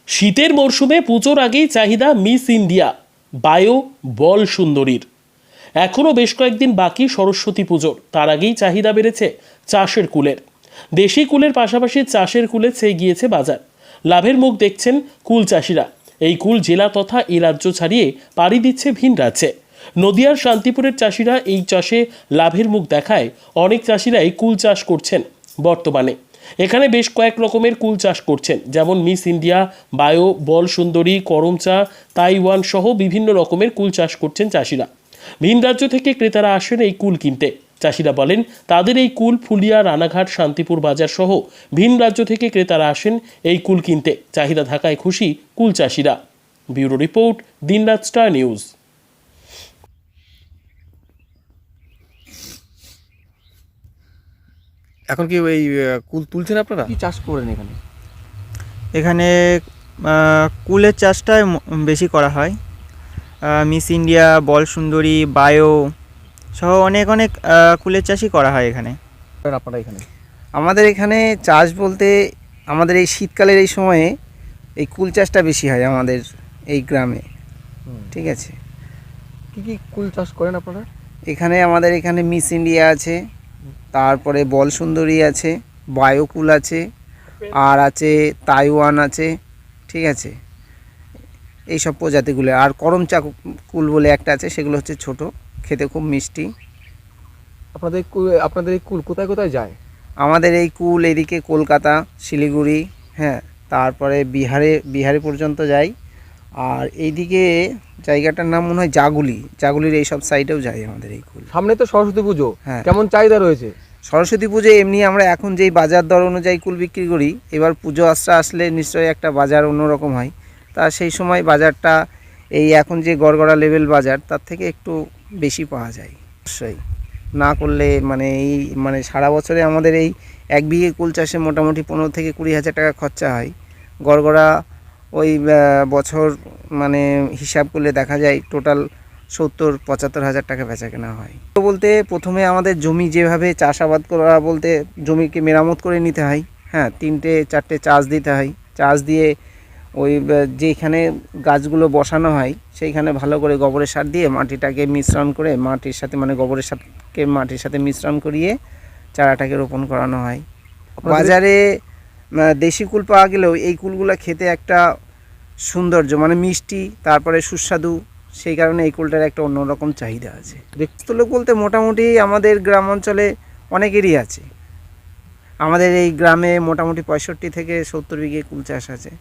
শীতের মরশুমে পুজোর আগেই চাহিদা মিস ইন্ডিয়া বায়ো বল সুন্দরীর। এখনও বেশ কয়েকদিন বাকি সরস্বতী পুজোর, তার আগেই চাহিদা বেড়েছে চাষের কুলের। দেশি কুলের পাশাপাশি চাষের কুলে চেয়ে গিয়েছে বাজার। লাভের মুখ দেখছেন কুল চাষিরা। এই কুল জেলা তথা এই রাজ্য ছাড়িয়ে পাড়ি দিচ্ছে ভিন রাজ্যে। নদিয়ার শান্তিপুরের চাষিরা এই চাষে লাভের মুখ দেখায় অনেক চাষিরাই কুল চাষ করছেন বর্তমানে। এখানে বেশ কয়েক রকমের কুল চাষ করছেন, যেমন মিস ইন্ডিয়া, বায়ো, বল সুন্দরী, করমচা, তাইওয়ান সহ বিভিন্ন রকমের কুল চাষ করছেন চাষিরা। ভিন রাজ্য থেকে ক্রেতারা আসেন এই কুল কিনতে। চাষিরা বলেন তাদের এই কুল ফুলিয়া, রানাঘাট, শান্তিপুর বাজার সহ ভিন রাজ্য থেকে ক্রেতারা আসেন এই কুল কিনতে। চাহিদা থাকায় খুশি কুল চাষিরা। ব্যুরো রিপোর্ট, দিনরাত স্টার নিউজ। এখন কি ওই কুল তুলছেন আপনারা? কি চাষ করেন এখানে? এখানে কুলের চাষটাই বেশি করা হয়। মিস ইন্ডিয়া, বল সুন্দরী, বায়ো সহ অনেক অনেক কুলের চাষই করা হয় এখানে। আপনারা এখানে আমাদের এখানে চাষ বলতে আমাদের এই শীতকালের এই সময়ে এই কুল চাষটা বেশি হয় আমাদের এই গ্রামে। ঠিক আছে, কি কি কুল চাষ করেন আপনারা? আমাদের এখানে মিস ইন্ডিয়া আছে, তারপরে বল সুন্দরী আছে, বায়ো কুল আছে, আর আছে তাইওয়ান আছে। ঠিক আছে, এই সব প্রজাতিগুলো। আর করমচা কুল বলে একটা আছে, সেগুলো হচ্ছে ছোট, খেতে খুব মিষ্টি। আপনাদের এই কুল কোথায় কোথায় যায়? আমাদের এই কুল এদিকে কলকাতা, শিলিগুড়ি, হ্যাঁ, তারপরে বিহারে পর্যন্ত যায়। আর এইদিকে জায়গাটার নাম মনে হয় জাগুলির এইসব সাইডেও যায় আমাদের এই কুল। সামনে তো সরস্বতী পুজো, হ্যাঁ। কেমন চাহিদা রয়েছে? সরস্বতী পুজো এমনি আমরা এখন যেই বাজার দর অনুযায়ী কুল বিক্রি করি, এবার পুজো আসলে নিশ্চয়ই একটা বাজার অন্যরকম হয়। তা সেই সময় বাজারটা এই এখন যে গড়গড়া লেভেল বাজার, তার থেকে একটু বেশি পাওয়া যায়। অবশ্যই না করলে মানে সারা বছরে আমাদের এই এক বিঘে কুল চাষে মোটামুটি 15 থেকে 20 হাজার টাকা খরচা হয়। গড়গড়া ওই বছর মানে হিসাব করলে দেখা যায় টোটাল 70-75 হাজার টাকা বেচা কেনা হয়। তো বলতে প্রথমে আমাদের জমি যেভাবে চাষাবাদ করা, বলতে জমিকে মেরামত করে নিতে হয়। হ্যাঁ, 3-4টে চাষ দিতে হয়। চাষ দিয়ে ওই যেখানে গাছগুলো বসানো হয় সেইখানে ভালো করে গোবরের সার দিয়ে মাটিটাকে মিশ্রণ করে মাটির সাথে গোবরের সারকে মাটির সাথে মিশ্রণ করিয়ে চারাটাকে রোপণ করানো হয়। বাজারে দেশি কুল পাওয়া গেলেও এই কুলগুলো খেতে একটা সৌন্দর্য, মিষ্টি, তারপরে সুস্বাদু, সেই কারণে এই কুলটার একটা অন্যরকম চাহিদা আছে। দেখতে লোক বলতে মোটামুটি আমাদের গ্রাম অঞ্চলে অনেকেরই আছে। আমাদের এই গ্রামে মোটামুটি 65 থেকে 70 বিঘে কুল চাষ আছে।